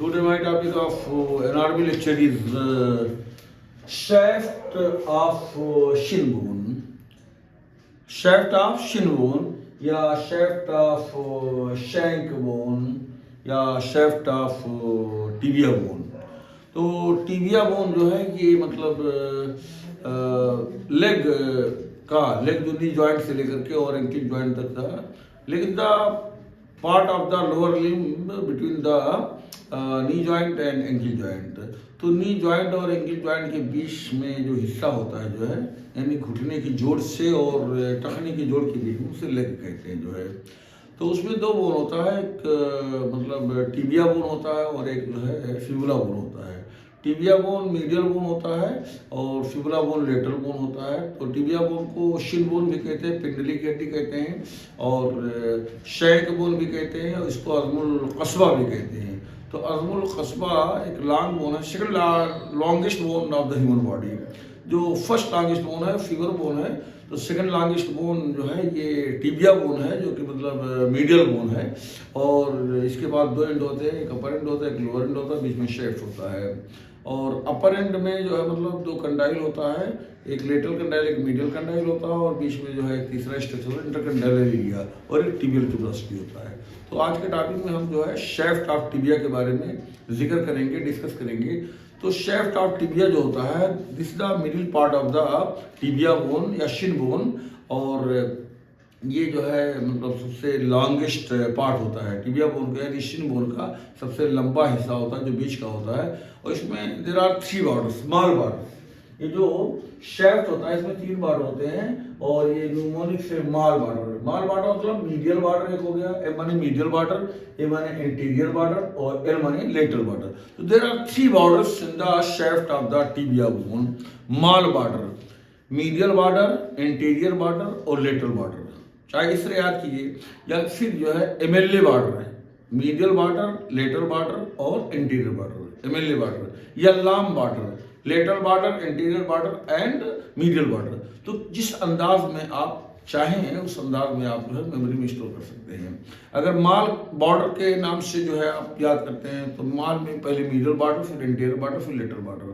Today my topic of NRB lecture is shaft of shin bone. Shaft of shin bone या shaft of shank bone या shaft of tibia bone. तो tibia bone जो है ये मतलब leg जो knee joint से लेकर के और एंकल जॉइंट तक था, लेकिन the part of the lower limb between the knee joint and ankle joint. तो नी जॉइंट और एंकल जॉइंट के बीच में जो हिस्सा होता है जो है, यानी घुटने की जोड़ से और टखने की जोड़ के बीच में, उसे लेग कहते हैं जो है. तो उसमें दो बोन होता है, एक मतलब टिबिया बोन होता है और एक जो है फिबुला बोन होता है. टिबिया बोन मीडियल बोन होता है और फिबुला बोन लेटरल बोन होता है. तो टिबिया बोन को शिन बोन भी कहते हैं, पिंडली की हड्डी कहते हैं, और शैंक बोन भी कहते हैं, और इसको अज़मुल क़स्बा भी कहते हैं. तो अज़मुल क़स्बा एक लॉन्ग बोन है, second longest bone of the human body. जो फर्स्ट लॉन्गेस्ट बोन है फिगर बोन है, तो सेकंड लॉन्गेस्ट बोन जो है ये टिबिया बोन है, जो कि मतलब मीडियल बोन है. और इसके बाद दो एंड होते हैं, एक अपर एंड होता है, एक लोअर एंड होता है, बीच में शेफ्ट होता है. और अपर एंड में जो है मतलब दो कंडाइल होता है, एक लेटरल कंडाइल एक मीडियल कंडाइल होता है, और बीच में जो है एक तीसरा स्ट्रक्चर इंटरकंडाइलर एरिया और एक टिबियल ट्यूबरसिटी होता है. तो आज के टॉपिक में हम जो है शेफ्ट ऑफ टिबिया के बारे में जिक्र करेंगे, डिस्कस करेंगे. तो शेफ्ट ऑफ टिबिया जो होता है, this the middle part of the tibia bone या शिन बोन, और ये जो है मतलब सबसे लॉन्गेस्ट पार्ट होता है टिबिया बोन का, यानी शिन बोन का सबसे लंबा हिस्सा होता है जो बीच का होता है. और इसमें there are 3 border, small border. ये जो शेफ्ट होता है इसमें 3 बॉर्डर होते हैं, और ये न्यूमोनिक से माल बॉर्डर. माल बॉर्डर मतलब मीडियल बॉर्डर एक हो गया, ए माने मीडियल बॉर्डर, ए माने इंटीरियर बॉर्डर, और एल माने लेटरल बॉर्डर. तो there are 3 borders in the shaft of the tibia bone. MAL border, medial border, interior border और लेटरल बॉर्डर. चाहे इस तरह याद कीजिए, या फिर जो है एमएलए बॉर्डर है, मीडियल बॉर्डर, लेटरल बॉर्डर और इंटीरियर बॉर्डर. एमएलए बॉर्डर या लाम border, lateral border, interior border and medial border. तो जिस अंदाज में आप चाहें उस अंदाज में आप जो है मेमोरी में स्टोर कर सकते हैं. अगर माल बॉर्डर के नाम से जो है आप याद करते हैं, तो माल में पहले मीडियल बॉर्डर, फिर इंटीरियर बॉर्डर, फिर लेटरल बॉर्डर.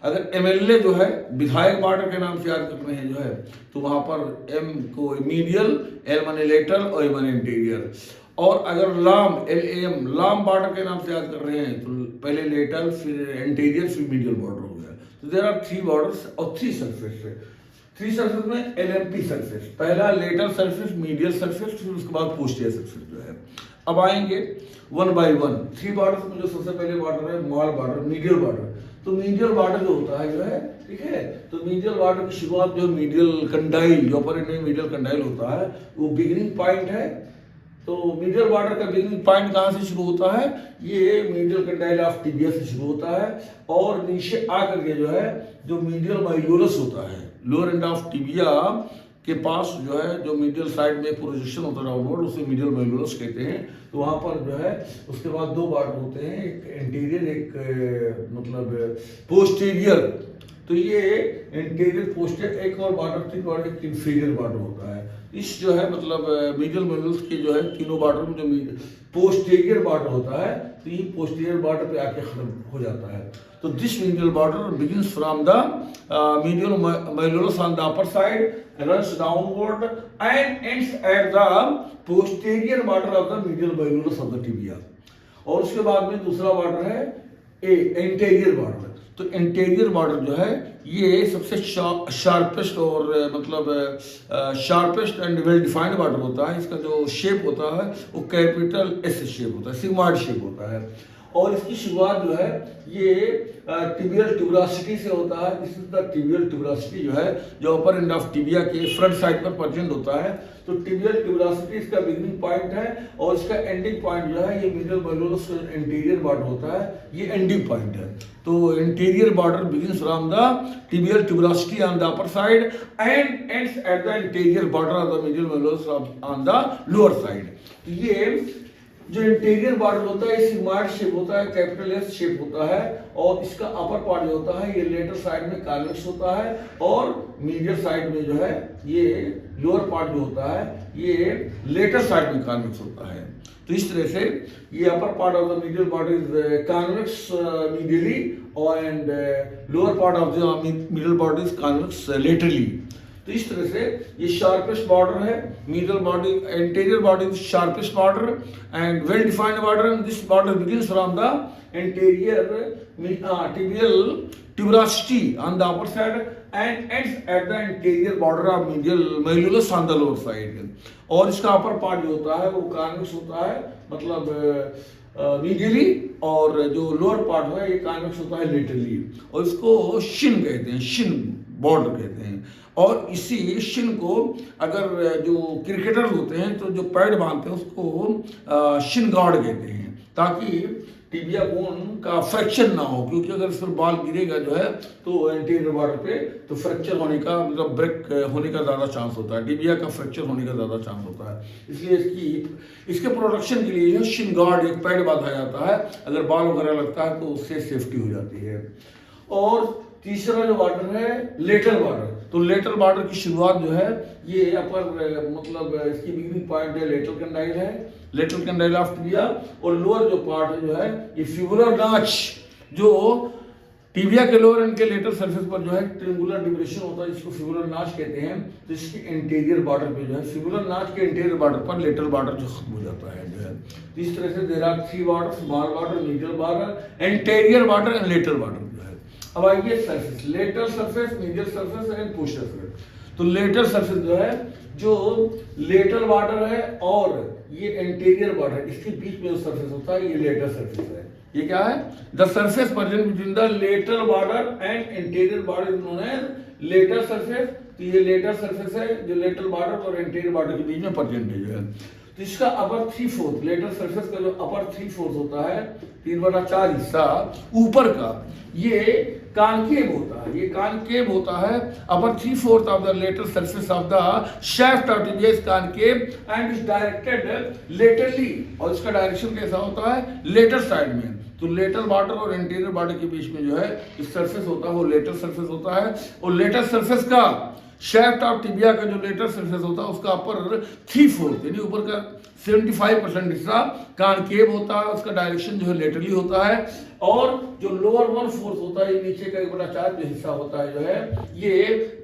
अगर एमएलए जो है विधायक बॉर्डर के नाम से याद करते हैं जो है, तो वहां पर एम को मीडियल, एल माने लेटरल और ए माने इंटीरियर. और अगर लाम, LAM लाम बॉर्डर के नाम से याद कर रहे हैं, तो पहले लेटरल, फिर इंटीरियर, फिर मीडियल बॉर्डर हो गया. तो देयर आर 3 बॉर्डर्स और 3 सरफेस है. 3 सरफेस में LMP सरफेस, पहला लेटरल सरफेस, मीडियल सरफेस, फिर उसके बाद पोस्टीरियर सरफेस जो है. अब आएंगे 1 by 1. 3 बॉर्डर में जो सबसे पहले बॉर्डर है माल बॉर्डर, मीडियल बॉर्डर. तो मीडियल बॉर्डर जो होता है जो है, ठीक है, तो मीडियल बॉर्डर की शुरुआत जो मीडियल कंडाइल, जो अपर एंड में मीडियल कंडाइल होता है, वो बिगिनिंग पॉइंट है. तो मीडियल बॉर्डर का बिगिनिंग पॉइंट कहाँ से शुरू होता है? ये मीडियल कंडाइल ऑफ टिबिया से शुरू होता है, और नीचे आकर के जो है जो मीडियल माइलोलस होता है, लोअर एंड ऑफ टिबिया के पास जो है जो मीडियल साइड में प्रोजेक्शन होता है डाउनवर्ड, उसे मीडियल माइलोलस कहते हैं. तो वहाँ पर जो है उसके बाद 2 बॉर्डर होते हैं, एक इंटीरियर, एक मतलब पोस्टीरियर. तो ये इंटीरियर, पोस्टीरियर, एक और बॉर्डर, 3 बॉर्डर, एक इंफीरियर बॉर्डर होता है. इस जो है मतलब मीडियल माइलोलस के जो है तीनों बॉर्डर में जो पोस्टीरियर बॉर्डर होता है, तो ये पोस्टीरियर बॉर्डर पे आके खत्म हो जाता है. तो this medial border begins from the medial malleolus on the upper side, runs downward and ends at the posterior border of the medial mailolus of the tibia. और उसके बाद में दूसरा बॉर्डर है इंटीरियर बॉर्डर. तो इंटीरियर बॉर्डर जो है ये सबसे शार्पेस्ट और मतलब sharpest and well defined border होता है. इसका जो शेप होता है वो कैपिटल S शेप होता है, सिग्मॉइड शेप होता है. और इसकी शुरुआत जो है ये टिबियल ट्यूबरसिटी से होता है. दिस इज द टिबियल ट्यूबरसिटी जो है, जो अपर एंड ऑफ टिबिया के फ्रंट साइड पर प्रेजेंट होता है. तो टिबियल ट्यूबरसिटी इसका बिगिनिंग पॉइंट है, और इसका एंडिंग पॉइंट जो है ये मीडियल माइलोलस इंटीरियर बॉर्डर होता है, ये एंडिंग पॉइंट है. तो interior border begins from the tibial tuberosity on the upper side and ends at the interior border of the medial malleolus on the lower side. तो ये जो इंटीरियर बॉर्डर होता है सिग्मॉइड शेप होता है, capital S shape होता है, और इसका अपर पार्ट जो होता है ये लेटर साइड में कॉन्वेक्स होता है, और मीडियल साइड में जो है ये लोअर पार्ट जो होता है ये लेटर साइड में कॉन्वेक्स होता है। तो इस तरह से ये upper part of the medial border is convex medially and lower part of the middle border is convex laterally. तो इस तरह से ये शार्पेस्ट बॉर्डर है, medial body interior body is sharpest border and well defined border, and this border begins from the interior tibial tuberosity on the upper side and ends at the interior border of medial malleolus on the lower side। और इसका upper part जो होता है वो convex होता है, मतलब medially, और जो लोअर पार्ट है ये कॉन्वेक्स होता है लेटरली, और इसको शिन कहते हैं, शिन बॉर्डर कहते हैं। और इसी शिन को अगर जो क्रिकेटर होते हैं तो जो पैड बांधते हैं उसको शिन गार्ड कहते हैं, ताकि टिबिया बोन का फ्रैक्चर ना हो, क्योंकि अगर इस पर बॉल गिरेगा जो है तो एंटीरियर बॉर्डर पे तो फ्रैक्चर होने का, मतलब ब्रेक होने का ज़्यादा चांस होता है, टिबिया का फ्रैक्चर होने का ज़्यादा चांस होता है। इसलिए इसके प्रोटेक्शन के लिए शिन गार्ड एक पैड बांधा जाता है, अगर बॉल वगैरह लगता है तो उससे सेफ्टी हो जाती है। और तीसरा जो बॉर्डर है लेटरल बॉर्डर, तो लेटरल बॉर्डर की शुरुआत जो है ये अपर, मतलब इसकी बिगिनिंग पॉइंट है लेटरल कंडाइल है, लेटरल कंडाइल ऑफ टिबिया, और लोअर जो पार्ट है जो है ये फिबुलर नाच, जो टिबिया के लोअर एंड के लेटरल सरफेस पर जो है ट्रिंगुलर डिप्रेशन होता है, जिसको फिबुलर नाच कहते हैं। तो इसके इंटीरियर बॉर्डर पे जो है फिबुलर नाच के इंटीरियर बॉर्डर पर लेटरल बॉर्डर जो खत्म हो जाता है जो है। तो इस तरह से there are 3 border, small border, medial border, interior border and lateral border जो है। अब आइए surface, lateral surface, medial surface and posterior surface. तो लेटरल सरफेस जो है, जो लेटरल बॉर्डर है और ये इंटीरियर बॉर्डर, इसके बीच में जो सरफेस होता है ये लेटरल सरफेस है। ये क्या है? The surface present between the lateral border and interior border is known as lateral surface. तो ये लेटरल सरफेस है जो लेटरल बॉर्डर और इंटीरियर बॉर्डर के बीच में प्रेजेंट है। तो इसका अपर 3/4, लेटरल सरफेस का जो अपर 3/4 होता है, 3/4 हिस्सा ऊपर का, ये कॉनकेव होता है, ये कॉनकेव होता है। Upper 3/4 of the lateral surface of the shaft of tibia is concave and is directed laterally, और इसका डायरेक्शन कैसा होता है? लेटरल साइड में। तो लेटरल बॉर्डर और इंटीरियर बॉर्डर के बीच में जो है इस सरफेस होता है वो लेटरल सरफेस होता है, और लेटरल सरफेस का शाफ्ट ऑफ टिबिया का जो लेटरल सरफेस होता है उसका अपर 3/4 यानी ऊपर का 75% हिस्सा कॉनकेव होता है, उसका डायरेक्शन जो है लेटरली होता है, और जो लोअर 1/4 होता है, नीचे का 1/4 जो हिस्सा होता है जो है ये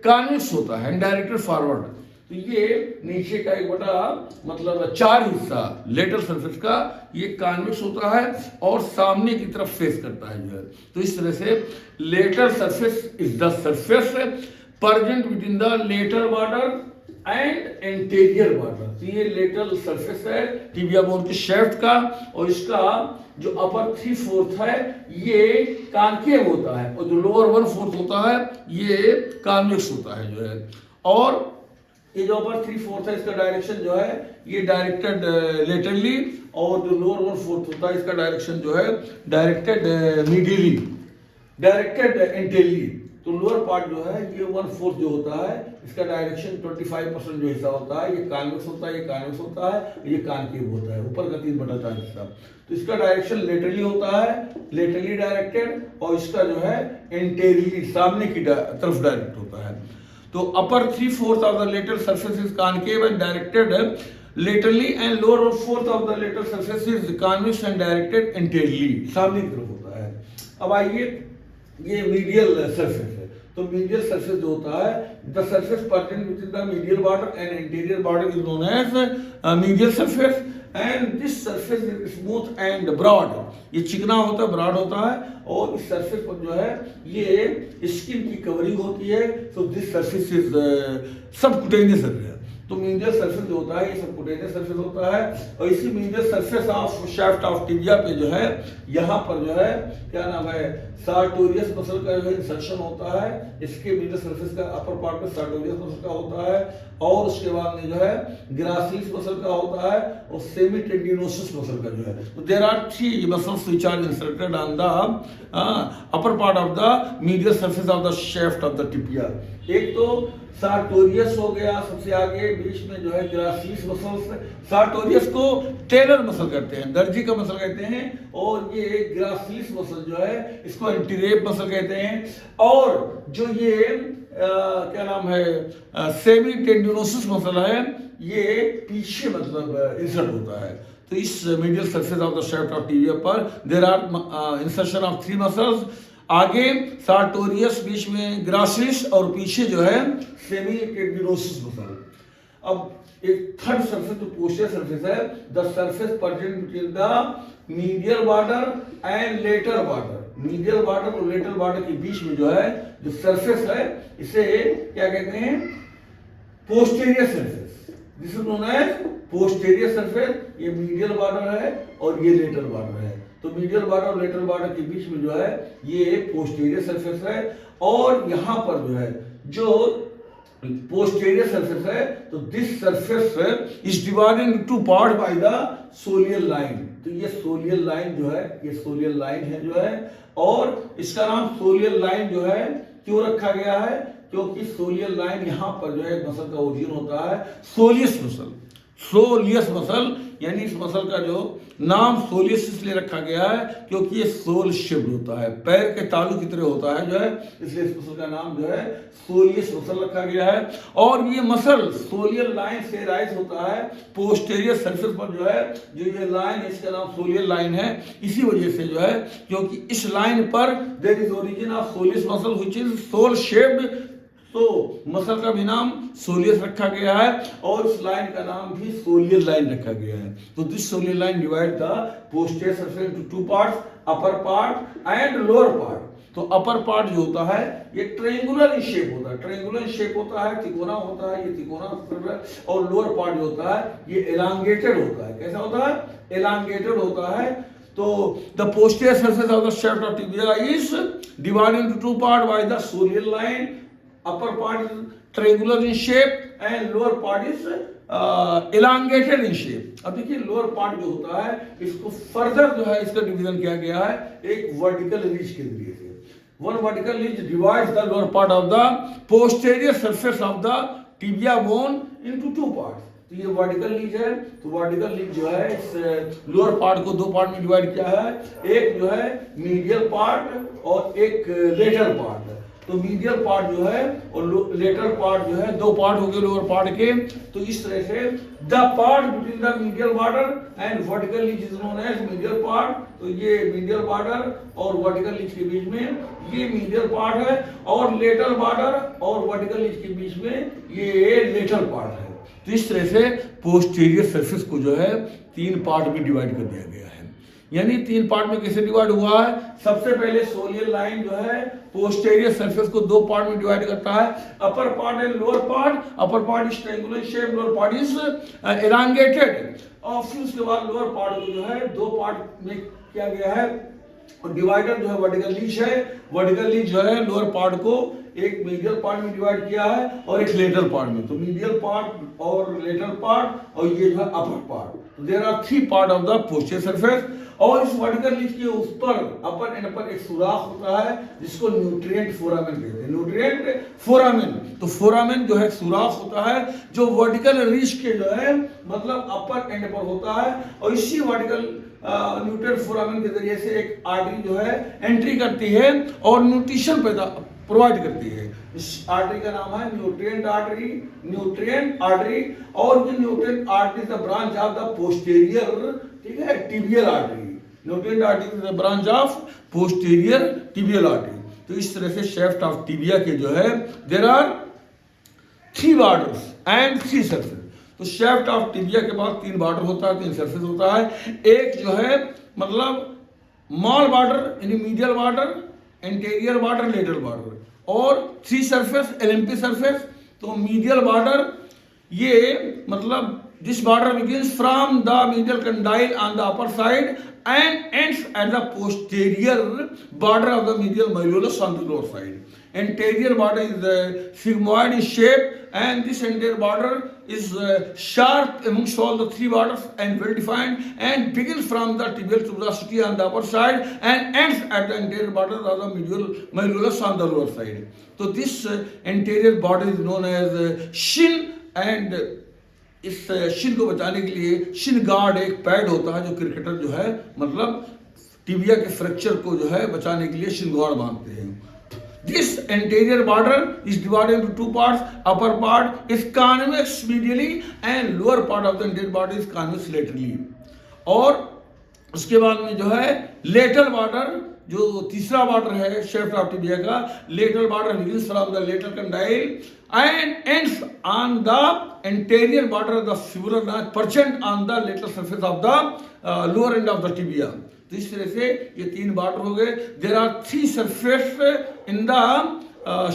कॉन्वेक्स होता है, डायरेक्टेड फॉरवर्ड। तो ये नीचे का 1/4 हिस्सा लेटरल सरफेस का ये कॉन्वेक्स होता है और सामने की तरफ फेस करता है जो है। तो इस तरह से lateral surface is the surface present between the lateral border and interior border. तो ये लेटरल सरफेस है टिबिया बोन के शाफ्ट का, और इसका जो अपर 3/4 है ये कॉनकेव होता है, और जो लोअर 1/4 होता है ये कॉन्वेक्स होता है जो है। और ये जो अपर 3/4 है इसका डायरेक्शन जो है ये डायरेक्टेड लेटरली, और जो लोअर 1/4 होता है इसका डायरेक्शन जो है डायरेक्टेड मीडियली, डायरेक्टेड इंटीरियरली। तो लोअर पार्ट जो है ये 1/4 जो होता है इसका डायरेक्शन 25% जो हिस्सा होता है ये कॉन्वेक्स होता है, ये कॉन्वेक्स होता है, ये कॉनकेव होता है, ऊपर का 3/4 हिस्सा। तो इसका डायरेक्शन लेटरली होता है, लेटरली डायरेक्टेड, और इसका जो है इंटीरियरली सामने की तरफ डायरेक्ट होता है। तो upper 3/4 of the lateral surface is concave and directed laterally, and lower 1/4 of the lateral surface is convex and directed interiorly, सामने की तरफ होता है। अब आइए ये मीडियल सरफेस है। तो मीडियल सरफेस जो होता है, the surface present between the medial border and interior border is known as medial surface, and this surface is smooth and broad. ये चिकना होता है, ब्रॉड होता है, और इस सरफेस पर जो है ये स्किन की कवरिंग होती है। तो this surface is subcutaneous surface. तो मीडियल सरफेस जो होता है ये सबक्यूटेनियस सरफेस होता है, और इसी medial surface of shaft of tibia पे जो है यहाँ पर जो है क्या नाम है सार्टोरियस मसल का जो इंसर्शन होता है। इसके मीडियल सरफेस का अपर पार्ट में सार्टोरियस मसल का होता है, और उसके बाद में जो है ग्रासिलिस मसल का होता है, और सेमी टेंडिनोसिस मसल का जो है। तो there are 3 muscles which are inserted on the upper part of the medial surface of the shaft of the tibia. एक तो सार्टोरियस हो गया सबसे आगे, बीच में जो है ग्रासिलिस मसल्स। सार्टोरियस को टेलर मसल कहते हैं, दर्जी का मसल कहते हैं, और ये ग्रासिलिस मसल जो है इसको एंटीरेप मसल कहते हैं। और जो ये क्या नाम है सेमी टेंडिनोसिस मसल है, ये पीछे मतलब इंसर्ट होता है। तो इस medial surface of the shaft of tibia पर there are insertion of 3 muscles, आगे सार्टोरियस, बीच में ग्रासिलिस और पीछे जो है सेमी टेंडिनोसिस मसल। अब एक थर्ड सरफेस जो पोस्टीरियर सरफेस है, the surface present between the medial border and lateral border. Medial border और लेटरल बॉर्डर के बीच में जो है जो सरफेस है, इसे क्या कहते हैं, posterior surface. This is known as posterior surface. ये मीडियल बॉर्डर है और ये लेटरल बॉर्डर है। तो मीडियल बॉर्डर और लेटरल बॉर्डर के बीच में जो है ये पोस्टीरियर सरफेस है। और यहां पर जो है जो पोस्टीरियर सरफेस है, तो this surface is divided into 2 part by the सोलियल line. तो ये सोलियल लाइन जो है, ये सोलियल लाइन है जो है, और इसका नाम सोलियल लाइन जो है क्यों रखा गया है, क्योंकि सोलियल लाइन यहां पर जो है मसल का ओरिजिन होता है सोलियस मसल। सोलियस मसल यानी इस मसल का जो नाम सोलियस इसलिए रखा गया है क्योंकि ये सोल शेप्ड होता है, पैर के तालू की तरह होता है जो है, इसलिए इस मसल का नाम जो है सोलियस मसल रखा गया है। और ये मसल सोलियल लाइन से राइज होता है पोस्टीरियर सरफेस पर जो है, जो ये लाइन है इसका नाम सोलियल लाइन है, इसी वजह से जो है क्योंकि इस लाइन पर there is origin of soleus muscle which is sole shaped, तो मसल का भी नाम सोलियस रखा गया है और इस लाइन का नाम भी सोलियल लाइन रखा गया है। तो this सोलियल line divide the posterior surface into 2 parts, upper part and lower part. तो अपर पार्ट जो होता है ये ट्रायंगुलर इन शेप होता है, ट्रायंगुलर इन शेप होता है, तिकोना होता है, ये तिकोना। और लोअर पार्ट जो होता है ये एलांगेटेड होता है। कैसा होता है? एलांगेटेड होता है। तो the posterior surface of the shaft of tibia is divided into 2 part by the सोलियल line. Upper part is triangular in shape and lower part is elongated in shape। अब देखिए लोअर पार्ट जो होता है इसको फर्दर जो है इसका division किया गया है एक वर्टिकल रिज के जरिए से। One vertical ridge divides the lower part of the posterior surface of the tibia bone into 2 parts. तो ये वर्टिकल लीज है। तो वर्टिकल लीज जो है इस लोअर पार्ट को 2 पार्ट में डिवाइड किया है, एक जो है मीडियल पार्ट और एक लेटरल पार्ट। तो मीडियल पार्ट जो है और लेटरल पार्ट जो है 2 पार्ट हो गए लोअर पार्ट के। तो इस तरह से the part between the medial border and vertical ridge is known as medial part. तो ये मीडियल बॉर्डर और वर्टिकल लीज के बीच में ये मीडियल पार्ट है, और लेटरल बॉर्डर और वर्टिकल लीज के बीच में ये लेटरल पार्ट है। तो इस तरह से पोस्टीरियर सरफेस को जो है 3 पार्ट में डिवाइड कर दिया गया है। यानी 3 पार्ट में कैसे डिवाइड हुआ है? सबसे पहले सोलियल लाइन जो है पोस्टीरियर सरफेस को 2 पार्ट में डिवाइड करता है, upper part and lower part. Upper part is triangular shape, lower part is elongated. और फिर उसके बाद लोअर पार्ट को जो है 2 पार्ट में किया गया है, और डिवाइडर जो है वर्टिकल लीज है। वर्टिकल लीज जो है लोअर पार्ट को एक मीडियल पार्ट में डिवाइड किया है और एक लेटरल पार्ट में। तो मीडियल पार्ट और लेटरल पार्ट और ये जो है अपर पार्ट। तो there are 3 part of the posterior surface. और इस वर्टिकल लीज के उस पर अपर एंड अपर एक सुराख होता है जिसको न्यूट्रिएंट फोरामेन कहते हैं। न्यूट्रिएंट फोरामेन, तो फोरामेन जो है सुराख होता है जो वर्टिकल रीज के जो है मतलब अपर एंड पर होता है, और इसी वर्टिकल न्यूट्रिएंट फोरामेन के जरिए से एक आर्टरी जो है एंट्री करती है और न्यूट्रिशन प्रोवाइड करती है। इस आर्टरी का नाम है न्यूट्रिएंट आर्टरी, न्यूट्रिएंट आर्टरी। और ये nutrient artery is the branch of the posterior, ठीक है, tibial artery. Nutrient artery is the branch of posterior tibial artery. तो इस तरह से शाफ्ट ऑफ टिबिया के जो है there are 3 borders and 3 surface. तो शाफ्ट ऑफ टिबिया के पास 3 बॉर्डर होता है, 3 सरफेस होता है। एक जो है मतलब स्मॉल बॉर्डर यानी medial border, anterior border, lateral border, और 3 सरफेस एलएमपी सरफेस। तो मीडियल बॉर्डर ये मतलब this border begins from the medial condyle on the upper side and ends at the posterior border of the medial malleolus on the lower side. Anterior border is sigmoid in shape, and this anterior border is sharp amongst all the three borders and well defined, and begins from the tibial tuberosity on the upper side and ends at the anterior border of the medial malleolus on the lower side. So this anterior border is known as shin, and इस Shin को बचाने के लिए Shin guard एक pad होता है जो cricketer जो है मतलब टिबिया के फ्रैक्चर को जो है बचाने के लिए शिन गार्ड बांधते हैं. This anterior border is divided into two parts. Upper part is convex medially and lower part of the anterior border is convex laterally. और उसके बाद में जो है लेटरल बॉर्डर, जो तीसरा बॉर्डर है शेफ्ट ऑफ टिबिया का, lateral border begins from the lateral condyle and ends on the anterior border of the fibular nerve present on the lateral surface of the lower end of the tibia. तो इस तरह से ये तीन border हो गए. There are three surface in the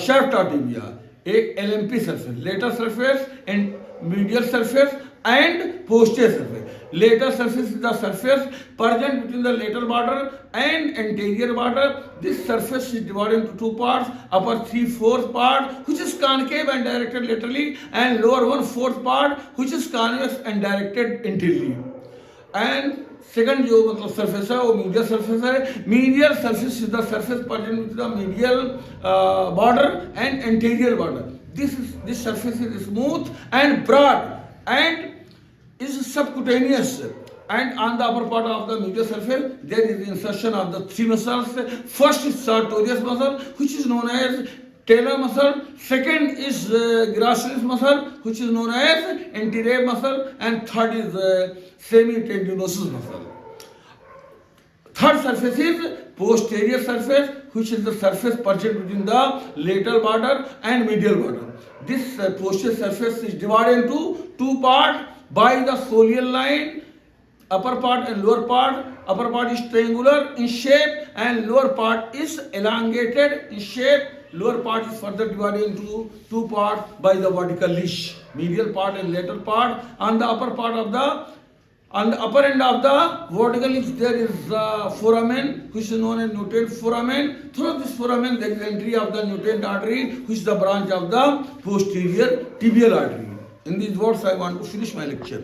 shaft of tibia. एक LMP surface, lateral surface and medial surface and posterior surface. Lateral surface is the surface present between the lateral border and anterior border. This surface is divided into two parts. Upper 3/4 part which is concave and directed laterally, and lower 1/4 part which is convex and directed anteriorly. And second जो मतलब surface है वो medial surface है. Medial surface is the surface present with the medial border and anterior border. This surface is smooth and broad and is subcutaneous, and on the upper part of the medial surface there is the insertion of the three muscles. First is sartorius muscle which is known as talar muscle. Second is gracilis muscle which is known as anterior muscle, and third is semitendinosus muscle. Third surface is posterior surface which is the surface present between the lateral border and medial border. This posterior surface is divided into two parts by the soleal line. Upper part and lower part. Upper part is triangular in shape and lower part is elongated in shape. Lower part is further divided into two parts by the vertical leash. Medial part and lateral part. On the upper end of the vertical leash there is foramen which is known as nutant foramen. Through this foramen there is entry of the nutant artery which is the branch of the posterior tibial artery. In these words I want to finish my lecture.